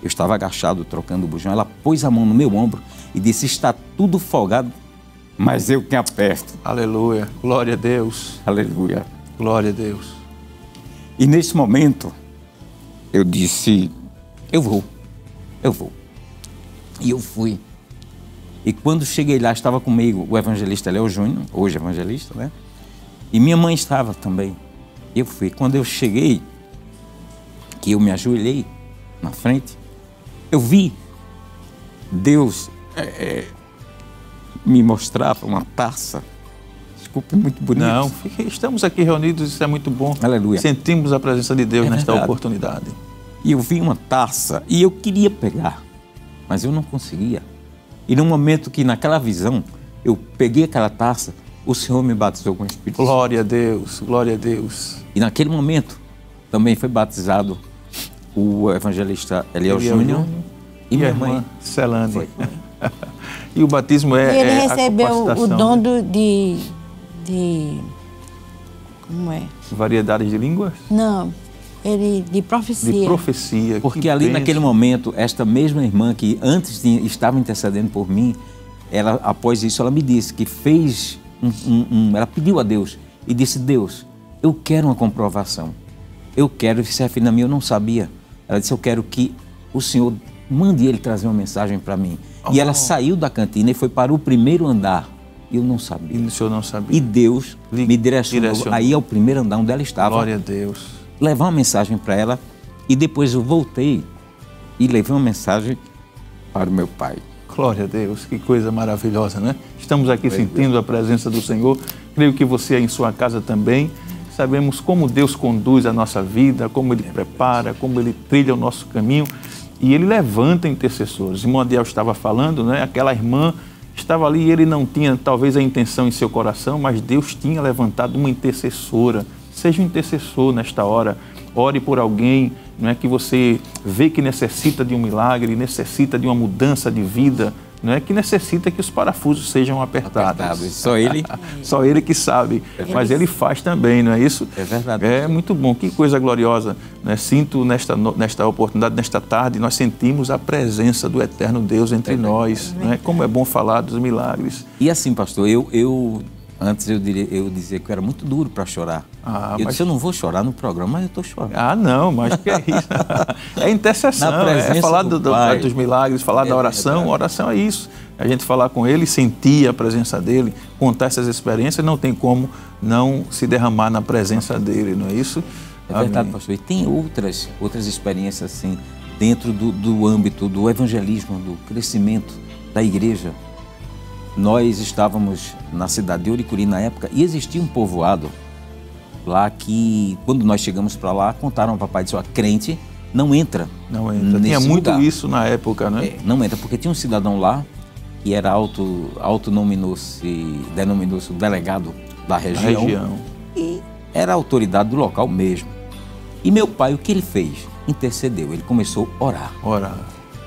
eu estava agachado trocando o bujão, ela pôs a mão no meu ombro e disse: está tudo folgado, mas eu que aperto. Aleluia, glória a Deus. Aleluia. Glória a Deus. E nesse momento, eu disse: eu vou. E eu fui. E quando cheguei lá, estava comigo o evangelista Eliel Júnior, hoje evangelista, né? E minha mãe estava também. Eu fui. Quando eu cheguei, que eu me ajoelhei na frente, eu vi Deus me mostrar uma taça. Desculpe, muito bonito. Não, estamos aqui reunidos, isso é muito bom. Aleluia. Sentimos a presença de Deus nesta oportunidade. E eu vi uma taça e eu queria pegar, mas eu não conseguia. E no momento que, naquela visão, eu peguei aquela taça, o Senhor me batizou com o Espírito Santo. Glória a Deus, glória a Deus. E naquele momento também foi batizado o evangelista Eliel Júnior e minha mãe Celane. E o batismo e ele recebeu o dom de como é? Variedades de línguas? Não, ele de profecia. De profecia. Porque ali naquele momento, esta mesma irmã que antes estava intercedendo por mim, ela, após isso, ela me disse que fez ela pediu a Deus e disse: Deus, eu quero uma comprovação. Eu quero, se referindo a mim, eu não sabia. Ela disse: eu quero que o Senhor mande ele trazer uma mensagem para mim. E ela saiu da cantina e foi para o primeiro andar. E eu não sabia. E o senhor não sabia. E Deus me direcionou aí ao primeiro andar onde ela estava. Glória a Deus. Levar uma mensagem para ela. E depois eu voltei e levei uma mensagem para o meu pai. Glória a Deus, que coisa maravilhosa, né? Estamos aqui sentindo a presença do Senhor. Creio que você aí em sua casa também. Sabemos como Deus conduz a nossa vida, como Ele prepara, como Ele trilha o nosso caminho. E Ele levanta intercessores. O irmão Adiel estava falando, né? Aquela irmã estava ali e ele não tinha talvez a intenção em seu coração, mas Deus tinha levantado uma intercessora. Seja um intercessor nesta hora. Ore por alguém, não é, que você vê que necessita de um milagre, necessita de uma mudança de vida, não é, que necessita que os parafusos sejam apertados. Só Ele? Só Ele que sabe, mas Ele faz também, não é isso? É verdade. É muito bom, que coisa gloriosa, né? Sinto nesta oportunidade, nesta tarde, nós sentimos a presença do eterno Deus entre nós, não é? Como é bom falar dos milagres. E assim, pastor, antes eu dizia que eu era muito duro para chorar. Disse: eu não vou chorar no programa, mas eu estou chorando. Não, mas que é isso? É intercessão, é falar dos milagres, falar da oração. Verdade. Oração é isso. A gente falar com Ele, sentir a presença dEle, contar essas experiências, não tem como não se derramar na presença dEle, não é isso? É verdade, pastor. E tem outras experiências assim, dentro do âmbito do evangelismo, do crescimento da igreja. Nós estávamos na cidade de Oricuri na época e existia um povoado lá que, quando nós chegamos para lá, contaram ao papai, disse: crente não entra. Não entra. Tinha muito lugar. Isso na época, né? Não entra, porque tinha um cidadão lá que era denominou-se o delegado da região. E era a autoridade do local mesmo. E meu pai, o que ele fez? Intercedeu, ele começou a orar.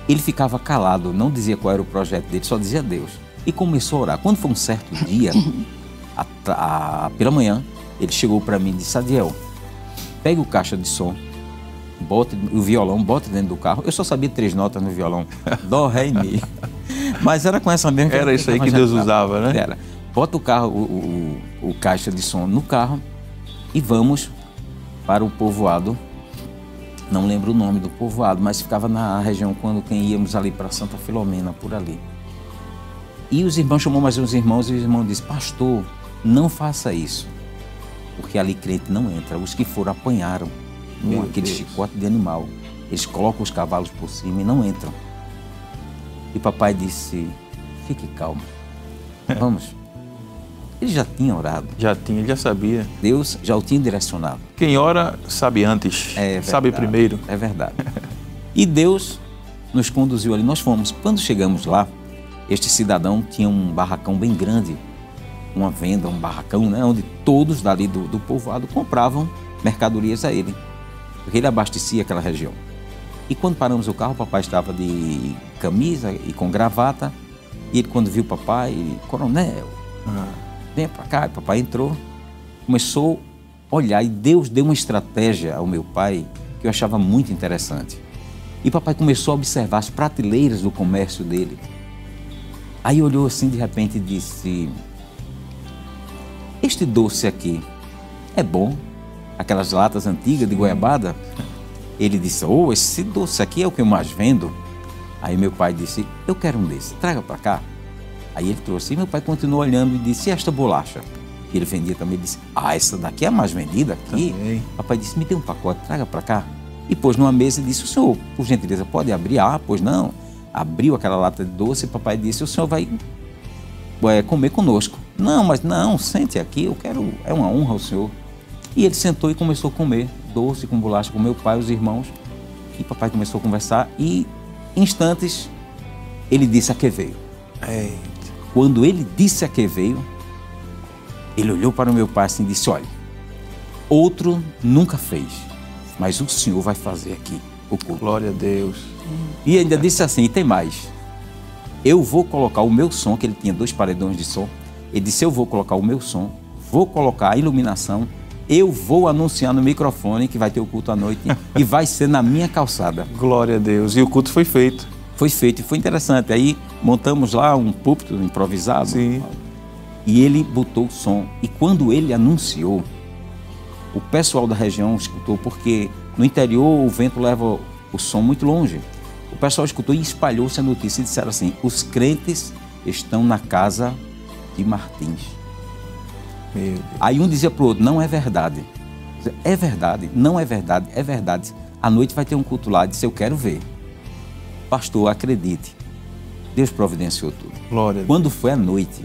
Ele ficava calado, não dizia qual era o projeto dele, só dizia Deus. E começou a orar. Quando foi um certo dia, pela manhã, ele chegou para mim e disse: Adiel, pegue o caixa de som, bote o violão, bote dentro do carro. Eu só sabia 3 notas no violão, dó, ré e mi. Mas era com essa mesma que era isso aí que Deus usava, né? Era. Bota o carro, o caixa de som no carro e vamos para o povoado. Não lembro o nome do povoado, mas ficava na região quem íamos ali para Santa Filomena, por ali. E os irmãos, chamou mais uns irmãos, e os irmãos disse: pastor, não faça isso, porque ali crente não entra. Os que foram apanharam com aquele chicote de animal. Eles colocam os cavalos por cima e não entram. E papai disse: fique calmo, vamos. Ele já tinha orado. Ele já sabia. Deus já o tinha direcionado. Quem ora sabe antes, sabe primeiro. É verdade. E Deus nos conduziu ali, nós fomos. Quando chegamos lá, este cidadão tinha um barracão bem grande, uma venda, um barracão, né, onde todos dali do povoado compravam mercadorias a ele, porque ele abastecia aquela região. E quando paramos o carro, o papai estava de camisa e com gravata, e ele, quando viu o papai, coronel, vem para cá. E o papai entrou, começou a olhar, e Deus deu uma estratégia ao meu pai que eu achava muito interessante. E o papai começou a observar as prateleiras do comércio dele. Aí olhou assim de repente e disse: este doce aqui é bom? Aquelas latas antigas de goiabada? Ele disse: oh, esse doce aqui é o que eu mais vendo. Aí meu pai disse: eu quero um desse, traga para cá. Aí ele trouxe, e meu pai continuou olhando e disse: e esta bolacha? Que ele vendia também. Ele disse: ah, essa daqui é a mais vendida aqui. Também. Papai disse: me dê um pacote, traga para cá. E pôs numa mesa e disse: o senhor, por gentileza, pode abrir? Ah, pois não. Abriu aquela lata de doce e papai disse: o senhor vai comer conosco. Não, mas não, sente aqui, eu quero, é uma honra ao senhor. E ele sentou e começou a comer doce com bolacha com meu pai, os irmãos. E papai começou a conversar e, em instantes, ele disse a que veio. Quando ele disse a que veio, ele olhou para o meu pai assim e disse: olha, outro nunca fez, mas o senhor vai fazer aqui o culto. Glória a Deus. E ainda disse assim: e tem mais, eu vou colocar o meu som, que ele tinha 2 paredões de som. Ele disse: eu vou colocar o meu som, vou colocar a iluminação, eu vou anunciar no microfone que vai ter o culto à noite e vai ser na minha calçada. Glória a Deus. E o culto foi feito. Foi feito e foi interessante. Aí montamos lá um púlpito improvisado. Sim. E ele botou o som. E quando ele anunciou, o pessoal da região escutou, porque no interior o vento leva o som muito longe. O pessoal escutou e espalhou-se a notícia e disseram assim: os crentes estão na casa de Martins. Meu Deus. Aí um dizia para o outro: não é verdade. É verdade, não é verdade, é verdade. À noite vai ter um culto lá. Disse: eu quero ver. Pastor, acredite, Deus providenciou tudo. Glória a Deus. Quando foi à noite,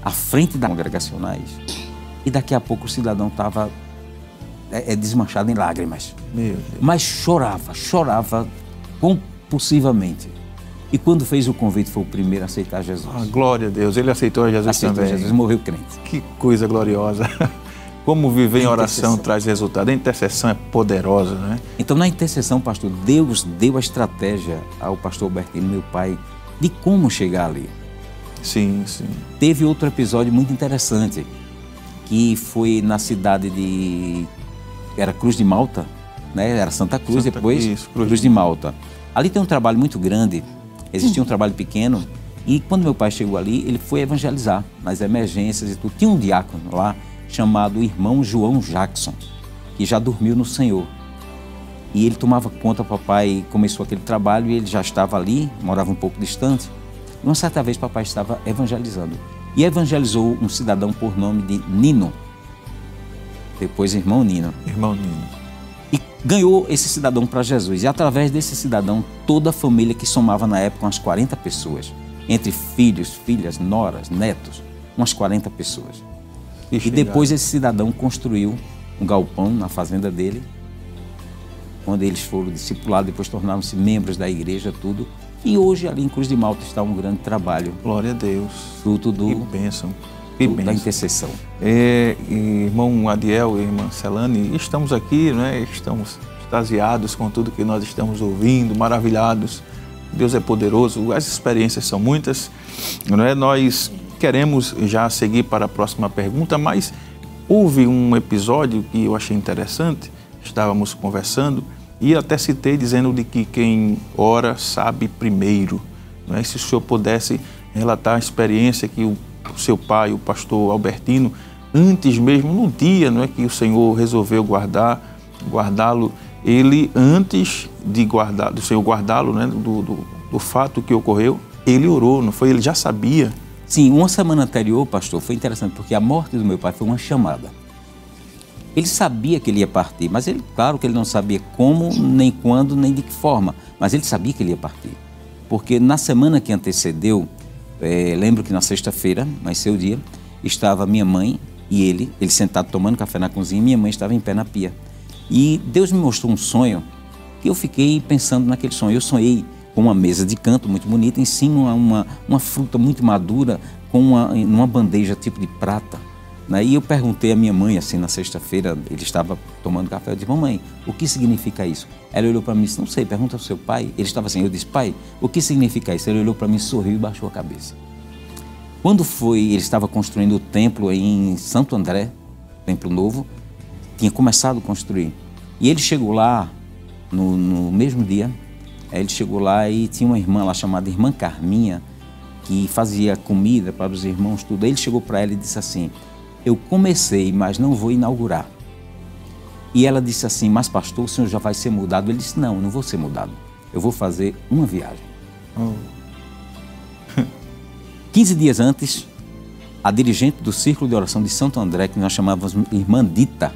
à frente das congregacionais, e daqui a pouco o cidadão estava desmanchado em lágrimas. Meu Deus. Mas chorava compulsivamente. E quando fez o convite, foi o primeiro a aceitar Jesus. Glória a Deus, ele aceitou Jesus também. Jesus, morreu crente. Que coisa gloriosa. Como viver em oração traz resultado. A intercessão é poderosa, né? Então, na intercessão, pastor, Deus deu a estratégia ao pastor Albertino, meu pai, de como chegar ali. Sim, sim. Teve outro episódio muito interessante, que foi na cidade de... Era Cruz de Malta, né? Era Santa Cruz, depois isso, Cruz de Malta. Ali tem um trabalho muito grande, existia um trabalho pequeno, e quando meu pai chegou ali, ele foi evangelizar nas emergências e tudo. Tinha um diácono lá, chamado irmão João Jackson, que já dormiu no Senhor. E ele tomava conta, papai começou aquele trabalho e ele já estava ali, morava um pouco distante. E uma certa vez papai estava evangelizando. E evangelizou um cidadão por nome de Nino. Depois irmão Nino. Irmão Nino. E ganhou esse cidadão para Jesus. E através desse cidadão, toda a família que somava na época umas 40 pessoas. Entre filhos, filhas, noras, netos, umas 40 pessoas. E depois esse cidadão construiu um galpão na fazenda dele, onde eles foram discipulados, depois tornaram-se membros da igreja, tudo. E hoje ali em Cruz de Malta está um grande trabalho. Glória a Deus. Fruto do... Que bênção. da intercessão. Irmão Adiel e irmã Celane, estamos aqui, né? Estamos extasiados com tudo que nós estamos ouvindo, maravilhados. Deus é poderoso, as experiências são muitas, né? Nós queremos já seguir para a próxima pergunta, mas houve um episódio que eu achei interessante, estávamos conversando e até citei dizendo de que quem ora sabe primeiro, não é? Se o senhor pudesse relatar a experiência que o seu pai, o pastor Albertino, antes mesmo, no dia, não é, que o Senhor resolveu guardá-lo, ele antes de guardar, do Senhor guardá-lo, né, do fato que ocorreu, ele orou, não foi? Ele já sabia. Sim, uma semana anterior, pastor, foi interessante, porque a morte do meu pai foi uma chamada. Ele sabia que ele ia partir, mas ele, claro que ele não sabia como, nem quando, nem de que forma, mas ele sabia que ele ia partir. Porque na semana que antecedeu, lembro que na sexta-feira, mais seu dia, estava minha mãe e ele sentado tomando café na cozinha, e minha mãe estava em pé na pia. E Deus me mostrou um sonho que eu fiquei pensando naquele sonho. Eu sonhei com uma mesa de canto muito bonita, em cima uma fruta muito madura, com uma bandeja tipo de prata. E eu perguntei à minha mãe, assim, na sexta-feira, ele estava tomando café, eu disse: mamãe, o que significa isso? Ela olhou para mim e disse: não sei, pergunta ao seu pai. Ele estava assim, eu disse: pai, o que significa isso? Ele olhou para mim, sorriu e baixou a cabeça. Quando ele estava construindo o templo em Santo André, Templo Novo, tinha começado a construir. E ele chegou lá, no mesmo dia, ele chegou lá e tinha uma irmã lá chamada Irmã Carminha, que fazia comida para os irmãos, tudo. Aí ele chegou para ela e disse assim: eu comecei, mas não vou inaugurar. E ela disse assim: mas pastor, o senhor já vai ser mudado? Ele disse: não, não vou ser mudado, eu vou fazer uma viagem. 15 dias antes, a dirigente do Círculo de Oração de Santo André, que nós chamávamos Irmã Dita,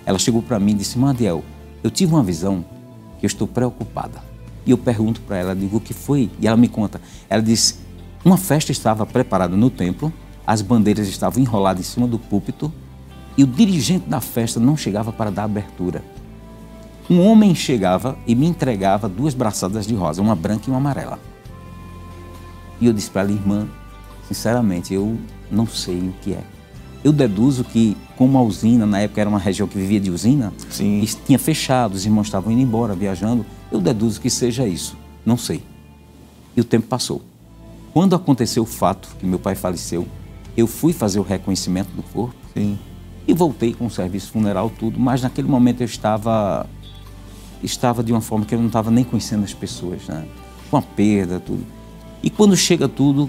ela chegou para mim e disse: irmã Adiel, eu tive uma visão que eu estou preocupada. E eu pergunto para ela, digo: o que foi? E ela me conta. Ela disse: uma festa estava preparada no templo, as bandeiras estavam enroladas em cima do púlpito e o dirigente da festa não chegava para dar abertura. Um homem chegava e me entregava 2 braçadas de rosa, uma branca e uma amarela. E eu disse para ela: irmã, sinceramente, eu não sei o que é. Eu deduzo que, como a usina, na época era uma região que vivia de usina, e tinha fechado, os irmãos estavam indo embora, viajando, eu deduzo que seja isso, não sei. E o tempo passou. Quando aconteceu o fato que meu pai faleceu, eu fui fazer o reconhecimento do corpo. Sim. E voltei com o serviço funeral, tudo, mas naquele momento eu estava de uma forma que eu não estava nem conhecendo as pessoas, né? Com a perda, tudo. E quando chega tudo,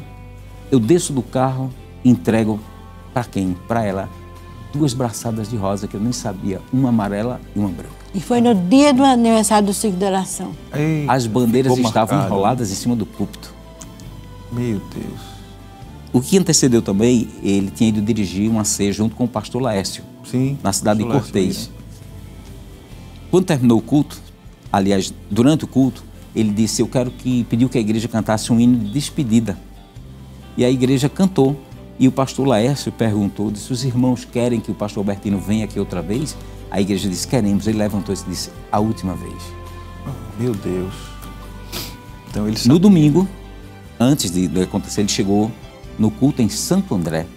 eu desço do carro e entrego para quem? Para ela, 2 braçadas de rosa que eu nem sabia, uma amarela e uma branca. E foi no dia do aniversário do Círculo de Oração. Ei, as bandeiras estavam marcado, enroladas em cima do púlpito. Meu Deus. O que antecedeu também, ele tinha ido dirigir uma ceia junto com o pastor Laércio, na cidade de Cortês. Quando terminou o culto, aliás, durante o culto, ele disse: pediu que a igreja cantasse um hino de despedida. E a igreja cantou. E o pastor Laércio perguntou, disse: os irmãos querem que o pastor Albertino venha aqui outra vez? A igreja disse: queremos. Ele levantou e disse: a última vez. Oh, meu Deus. Então, ele no domingo, antes de acontecer, ele chegou no culto em Santo André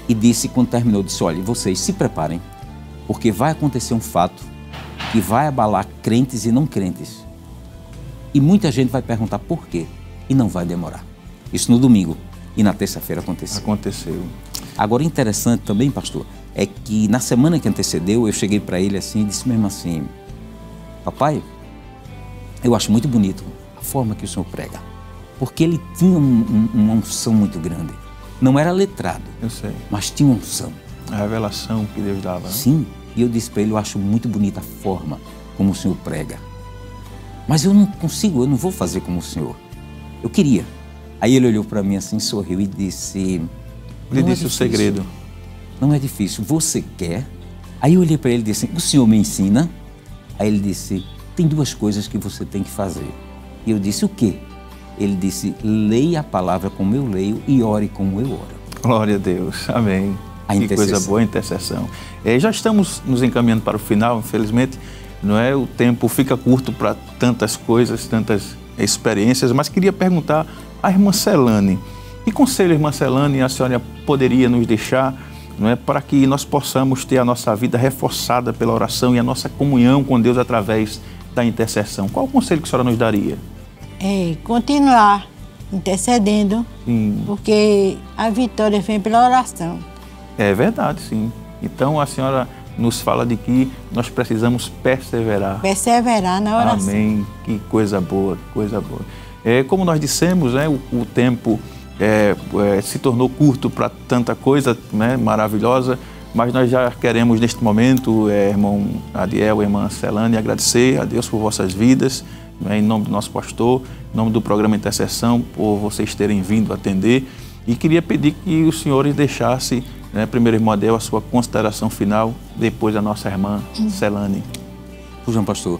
e disse, quando terminou, disse: olha, vocês se preparem, porque vai acontecer um fato que vai abalar crentes e não crentes. E muita gente vai perguntar por quê, e não vai demorar. Isso no domingo. E na terça-feira aconteceu. Agora, interessante também, pastor, é que na semana que antecedeu, eu cheguei para ele assim e disse mesmo assim: papai, eu acho muito bonito a forma que o senhor prega, porque ele tinha uma unção muito grande. Não era letrado, eu sei, mas tinha unção. A revelação que Deus dava. Né? Sim, e eu disse para ele: eu acho muito bonita a forma como o senhor prega, mas eu não consigo, eu não vou fazer como o senhor. Eu queria. Aí ele olhou para mim assim, sorriu e disse... Ele disse o segredo. Não é difícil, você quer? Aí eu olhei para ele e disse: o senhor me ensina? Aí ele disse: tem 2 coisas que você tem que fazer. E eu disse: o quê? Ele disse: leia a palavra como eu leio e ore como eu oro. Glória a Deus, amém. Que coisa boa a intercessão. Já estamos nos encaminhando para o final, infelizmente, não é? O tempo fica curto para tantas coisas, tantas experiências, mas queria perguntar à irmã Celane, Que conselho, irmã Celane, a senhora poderia nos deixar, não é, para que nós possamos ter a nossa vida reforçada pela oração e a nossa comunhão com Deus através da intercessão? Qual o conselho que a senhora nos daria? Continuar intercedendo, Sim. porque a vitória vem pela oração. É verdade, sim. Então a senhora nos fala de que nós precisamos perseverar. Perseverar na oração. Amém. Que coisa boa, que coisa boa. Como nós dissemos, né, o tempo se tornou curto para tanta coisa, né, maravilhosa, mas nós já queremos neste momento, irmão Adiel, irmã Celane, agradecer a Deus por vossas vidas, né, em nome do nosso pastor, em nome do programa Intercessão, por vocês terem vindo atender, e queria pedir que os senhores deixassem, né, primeiro irmão Adiel, a sua consideração final, depois a nossa irmã Celane. João Pastor,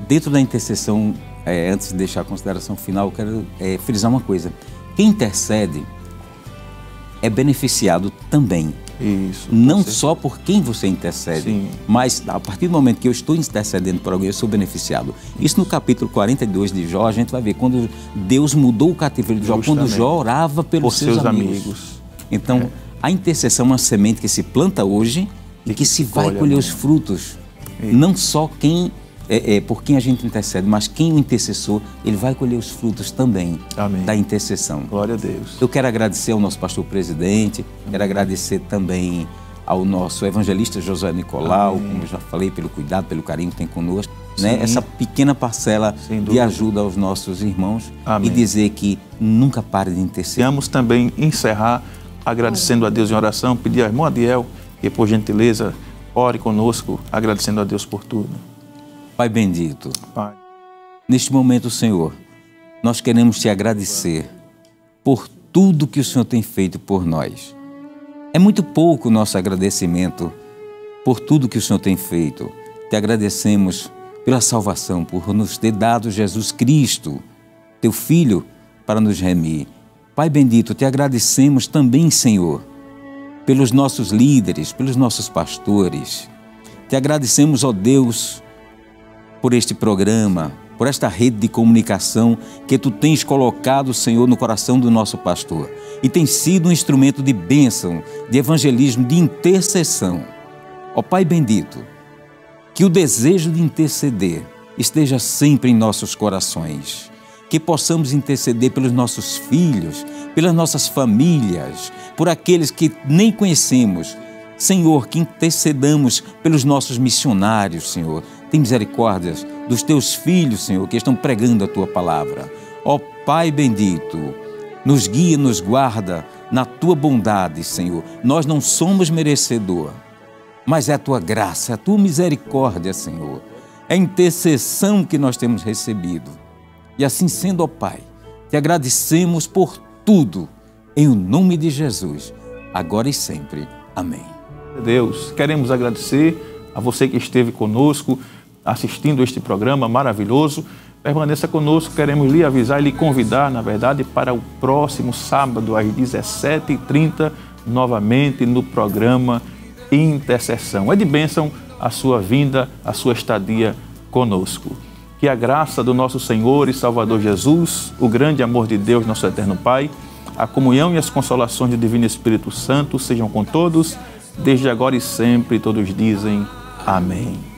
dentro da intercessão, antes de deixar a consideração final, eu quero frisar uma coisa. Quem intercede é beneficiado também. Isso. Não só por quem você intercede, sim, mas a partir do momento que eu estou intercedendo por alguém, eu sou beneficiado. Isso no capítulo 42 de Jó, a gente vai ver quando Deus mudou o cativeiro de Jó, quando Jó orava pelos seus amigos. Então, a intercessão é uma semente que se planta hoje e que se vai colher os frutos. Não só quem por quem a gente intercede, mas quem o intercessor, ele vai colher os frutos também. Amém. Da intercessão. Glória a Deus. Eu quero agradecer ao nosso pastor presidente, quero agradecer também ao nosso evangelista José Nicolau, amém, como eu já falei, pelo cuidado, pelo carinho que tem conosco, né? Essa pequena parcela de ajuda aos nossos irmãos, amém, e dizer que nunca pare de interceder. Vamos também encerrar agradecendo a Deus em oração, pedir ao irmão Adiel que, por gentileza, ore conosco, agradecendo a Deus por tudo. Pai bendito, Pai, neste momento, Senhor, nós queremos te agradecer por tudo que o Senhor tem feito por nós. É muito pouco o nosso agradecimento por tudo que o Senhor tem feito. Te agradecemos pela salvação, por nos ter dado Jesus Cristo, teu Filho, para nos remir. Pai bendito, te agradecemos também, Senhor, pelos nossos líderes, pelos nossos pastores. Te agradecemos, ó Deus, por este programa, por esta rede de comunicação que tu tens colocado, Senhor, no coração do nosso pastor. E tem sido um instrumento de bênção, de evangelismo, de intercessão. Ó Pai bendito, que o desejo de interceder esteja sempre em nossos corações. Que possamos interceder pelos nossos filhos, pelas nossas famílias, por aqueles que nem conhecemos. Senhor, que intercedamos pelos nossos missionários, Senhor. Tem misericórdia dos teus filhos, Senhor, que estão pregando a tua palavra. Ó Pai bendito, nos guia, nos guarda na tua bondade, Senhor. Nós não somos merecedor, mas é a tua graça, é a tua misericórdia, Senhor. É a intercessão que nós temos recebido. E assim sendo, ó Pai, te agradecemos por tudo, em o nome de Jesus, agora e sempre. Amém. Deus, queremos agradecer a você que esteve conosco, assistindo este programa maravilhoso. Permaneça conosco, queremos lhe avisar e lhe convidar, na verdade, para o próximo sábado, às 17h30, novamente no programa Intercessão. É de bênção a sua vinda, a sua estadia conosco. Que a graça do nosso Senhor e Salvador Jesus, o grande amor de Deus, nosso eterno Pai, a comunhão e as consolações do Divino Espírito Santo sejam com todos, desde agora e sempre, todos dizem amém.